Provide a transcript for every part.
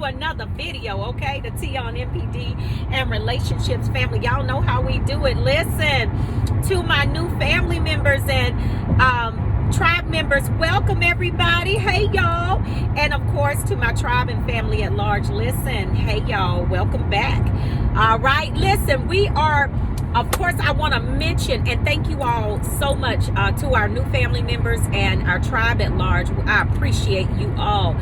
another video, okay? The T on NPD and relationships family. Y'all know how we do it. Listen, to my new family members and tribe members, welcome everybody. Hey y'all. And of course to my tribe and family at large, listen, hey y'all, welcome back. All right, listen, we are, of course, I want to mention and thank you all so much to our new family members and our tribe at large. I appreciate you all.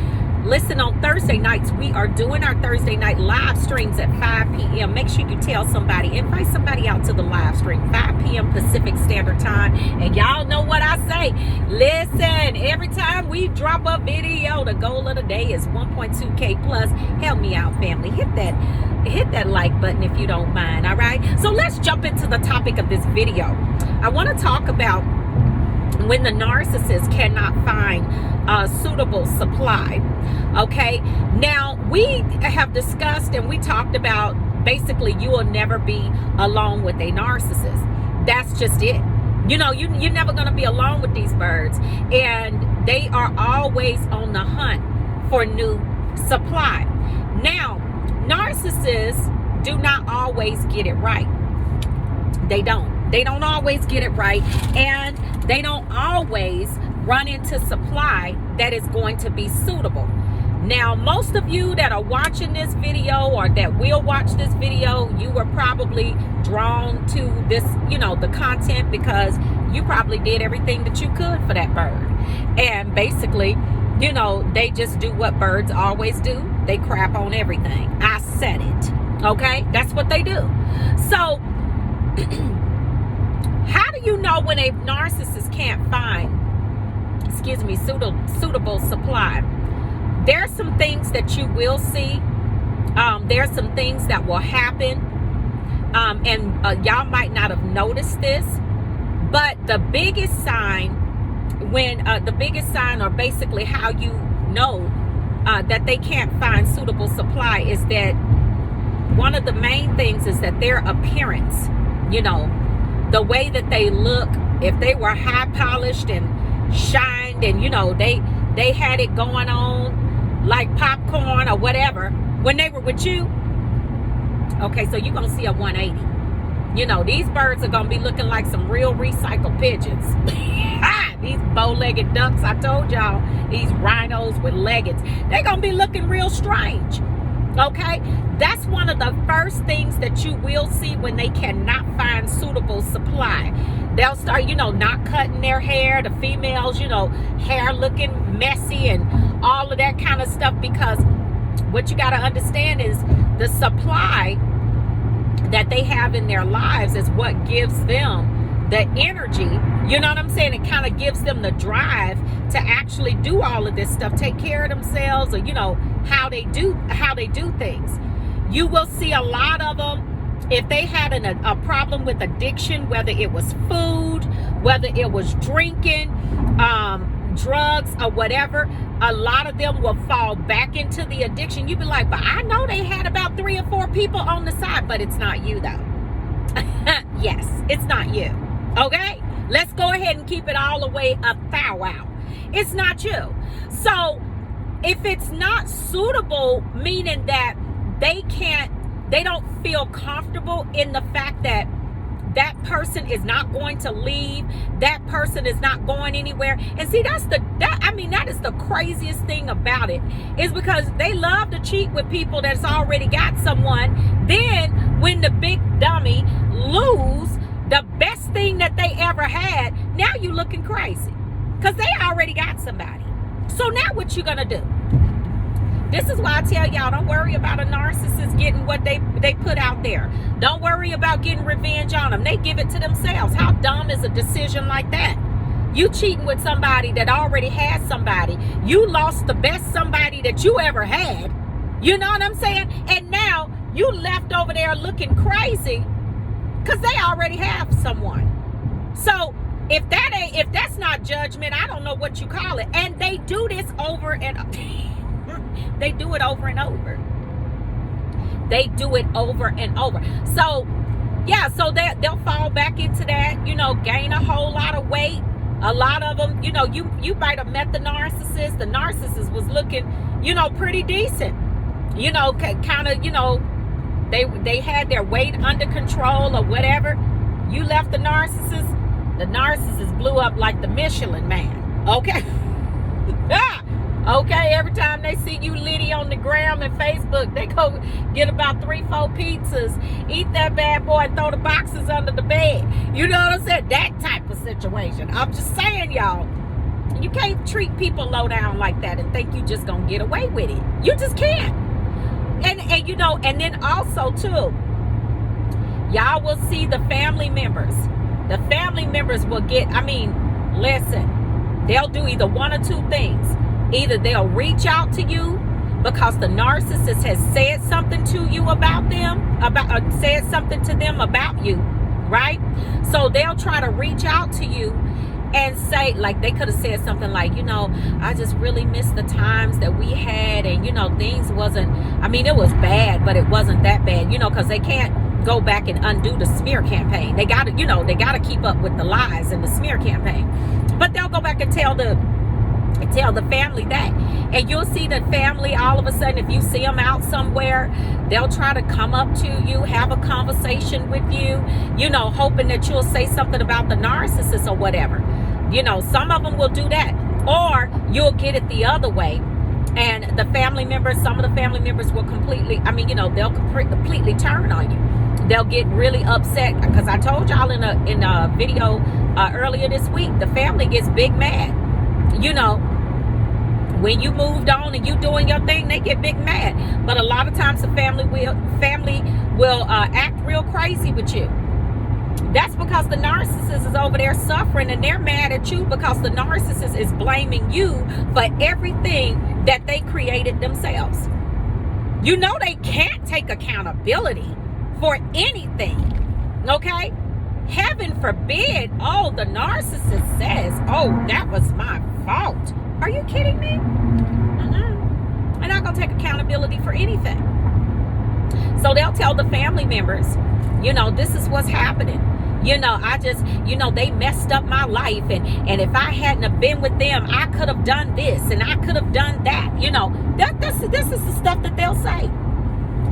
Listen, on Thursday nights, we are doing our Thursday night live streams at 5 p.m. Make sure you tell somebody, invite somebody out to the live stream, 5 p.m. Pacific Standard Time. And y'all know what I say. Listen, every time we drop a video, the goal of the day is 1.2K plus. Help me out, family. Hit that like button if you don't mind, all right? So let's jump into the topic of this video. I want to talk about when the narcissist cannot find a suitable supply. Okay, now we have discussed and we talked about basically you will never be alone with a narcissist. That's just it. You know, you're never going to be alone with these birds, and they are always on the hunt for new supply. Now, narcissists do not always get it right. They don't always get it right, and they don't always run into supply that is going to be suitable. Now, most of you that are watching this video or that will watch this video, you were probably drawn to this, you know, the content because you probably did everything that you could for that bird. And basically, you know, they just do what birds always do. They crap on everything. I said it. Okay? That's what they do. So, how do you know when a narcissist can't find, suitable supply? There's some things that you will see. There's some things that will happen. And y'all might not have noticed this, but the biggest sign or basically how you know that they can't find suitable supply is that one of the main things is that their appearance, you know, the way that they look, if they were high polished and shined and, you know, they had it going on like popcorn or whatever when they were with you, okay, so you're going to see a 180. You know, these birds are going to be looking like some real recycled pigeons. These bow-legged ducks, I told y'all, these rhinos with leggings, they're going to be looking real strange. Okay, that's one of the first things that you will see when they cannot find suitable supply. They'll start, you know, not cutting their hair. The females, you know, hair looking messy and all of that kind of stuff, because what you got to understand is the supply that they have in their lives is what gives them the energy. You know what I'm saying? It kind of gives them the drive to actually do all of this stuff, take care of themselves, or, you know, how they do things. You will see a lot of them, if they had a problem with addiction, whether it was food, whether it was drinking, drugs or whatever, a lot of them will fall back into the addiction. You'd be like, but I know they had about 3 or 4 people on the side, but it's not you though. Yes, it's not you. Okay, let's go ahead and keep it all the way a thou out. It's not you. So if it's not suitable, meaning that they don't feel comfortable in the fact that that person is not going to leave, that person is not going anywhere. And see, that is the craziest thing about it, is because they love to cheat with people that's already got someone. Then when the big dummy lose the best thing that they ever had, now you looking crazy because they already got somebody. So now what you gonna do? This is why I tell y'all, don't worry about a narcissist getting what they put out there. Don't worry about getting revenge on them. They give it to themselves. How dumb is a decision like that? You cheating with somebody that already had somebody. You lost the best somebody that you ever had. You know what I'm saying? And now you left over there looking crazy because they already have someone. So if that's not judgment, I don't know what you call it. And they do this over and they do it over and over. They do it over and over. So yeah, so they'll fall back into that, you know, gain a whole lot of weight. A lot of them, you know, you might have met the narcissist. The narcissist was looking, you know, pretty decent. you know, kind of, you know, they had their weight under control or whatever. You left the narcissist blew up like the Michelin Man. Okay. Okay, every time they see you litty on the gram and Facebook, they go get about 3-4 pizzas, eat that bad boy, and throw the boxes under the bed. You know what I'm saying? That type of situation. I'm just saying, y'all, you can't treat people low down like that and think you just gonna get away with it. You just can't. And you know, and then also too, y'all will see the family members. The family members will get, I mean, listen, they'll do either one or two things. Either they'll reach out to you because the narcissist has said something to you about them, said something to them about you, right? So they'll try to reach out to you and say, like, they could have said something like, you know, I just really miss the times that we had, and, you know, things wasn't, I mean, it was bad, but it wasn't that bad, you know, because they can't go back and undo the smear campaign. They got to, you know, they got to keep up with the lies and the smear campaign. But they'll go back and tell the family that, and you'll see the family all of a sudden, if you see them out somewhere, they'll try to come up to you, have a conversation with you, you know, hoping that you'll say something about the narcissist or whatever. You know, some of them will do that, or you'll get it the other way, and the family members, some of the family members will completely, I mean, you know, they'll completely turn on you. They'll get really upset, because I told y'all in a video earlier this week, the family gets big mad. You know, when you moved on and you doing your thing, they get big mad. But a lot of times the family will act real crazy with you. That's because the narcissist is over there suffering, and they're mad at you because the narcissist is blaming you for everything that they created themselves. You know, they can't take accountability for anything. Okay? Heaven forbid, oh, the narcissist says, oh, that was my fault. Are you kidding me? They're not going to take accountability for anything. So they'll tell the family members, you know, this is what's happening. You know, I just, you know, they messed up my life. And if I hadn't have been with them, I could have done this and I could have done that. You know, this is the stuff that they'll say.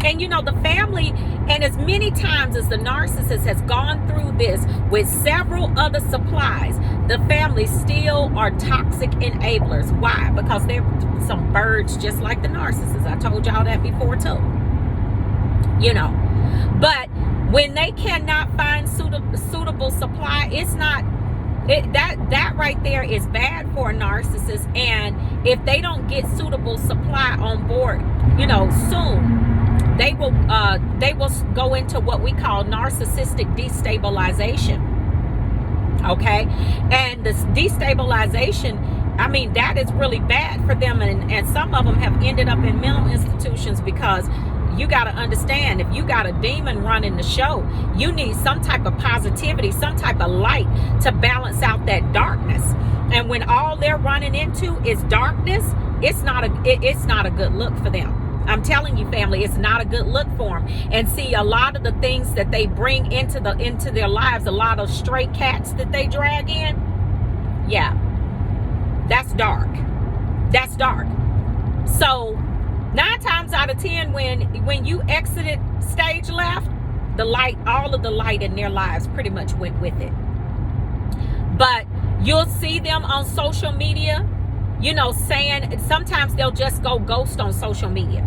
And, you know, the family, and as many times as the narcissist has gone through this with several other supplies, the family still are toxic enablers. Why? Because they're some birds just like the narcissist. I told y'all that before too. You know, but when they cannot find suitable supply, it's not, that right there is bad for a narcissist. And if they don't get suitable supply on board, you know, soon, they will go into what we call narcissistic destabilization. Okay, and this destabilization, I mean, that is really bad for them, and some of them have ended up in mental institutions, because you got to understand, if you got a demon running the show, you need some type of positivity, some type of light to balance out that darkness. And when all they're running into is darkness, it's not a good look for them. I'm telling you, family, it's not a good look for them. And see, a lot of the things that they bring into their lives, a lot of stray cats that they drag in, yeah, that's dark. That's dark. So 9 times out of 10, when you exited stage left, the light, all of the light in their lives pretty much went with it. But you'll see them on social media, you know, saying, sometimes they'll just go ghost on social media.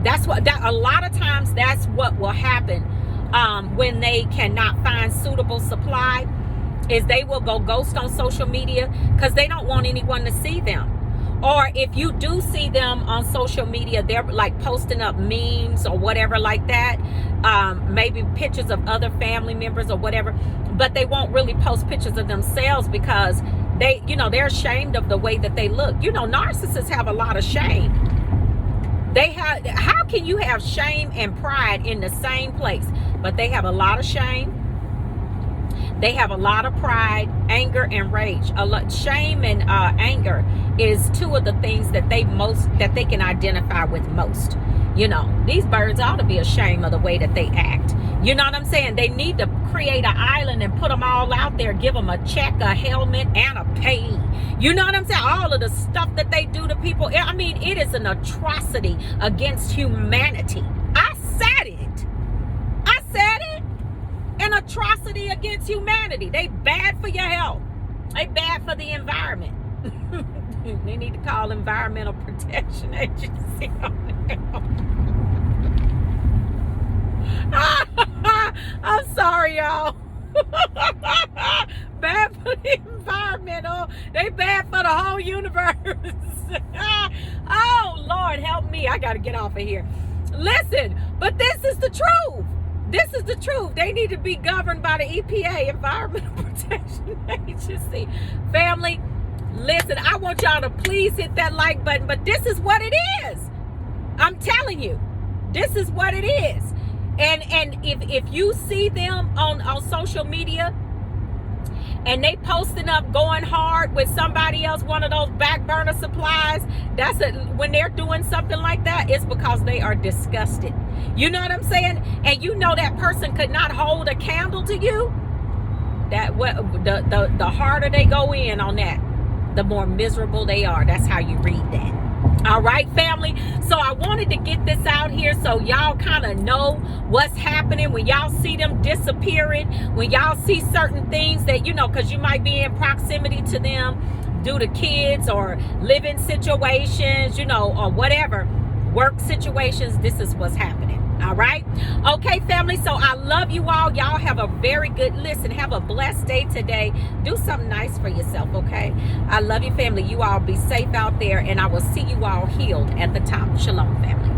That's what, a lot of times that's what will happen when they cannot find suitable supply, is they will go ghost on social media because they don't want anyone to see them. Or if you do see them on social media, they're like posting up memes or whatever like that, maybe pictures of other family members or whatever, but they won't really post pictures of themselves because they, you know, they're ashamed of the way that they look. You know, narcissists have a lot of shame. How can you have shame and pride in the same place? But they have a lot of shame. They have a lot of pride, anger, and rage. Shame and anger is two of the things that they can identify with most. You know, these birds ought to be ashamed of the way that they act. You know what I'm saying? They need to create an island and put them all out there, give them a check, a helmet, and a pay. You know what I'm saying? All of the stuff that they do to people. I mean, it is an atrocity against humanity. I said it. I said it. An atrocity against humanity. They bad for your health. They bad for the environment. They need to call Environmental Protection Agency on them. I'm sorry, y'all. Bad for the environment. They bad for the whole universe. Oh, Lord, help me. I got to get off of here. Listen, but this is the truth. This is the truth. They need to be governed by the EPA, Environmental Protection Agency. Family, listen, I want y'all to please hit that like button, but this is what it is. I'm telling you, this is what it is. And if you see them on social media and they posting up going hard with somebody else, one of those back burner supplies, when they're doing something like that, it's because they are disgusted. You know what I'm saying? And you know that person could not hold a candle to you. The harder they go in on that, the more miserable they are. That's how you read that. All right, family. So I wanted to get this out here so y'all kind of know what's happening when y'all see them disappearing, when y'all see certain things that, you know, because you might be in proximity to them due to kids or living situations, you know, or whatever, work situations. This is what's happening. All right. Okay, family. So I love you all. Y'all have a very good, have a blessed day today. Do something nice for yourself. Okay. I love you, family. You all be safe out there, and I will see you all healed at the top. Shalom, family.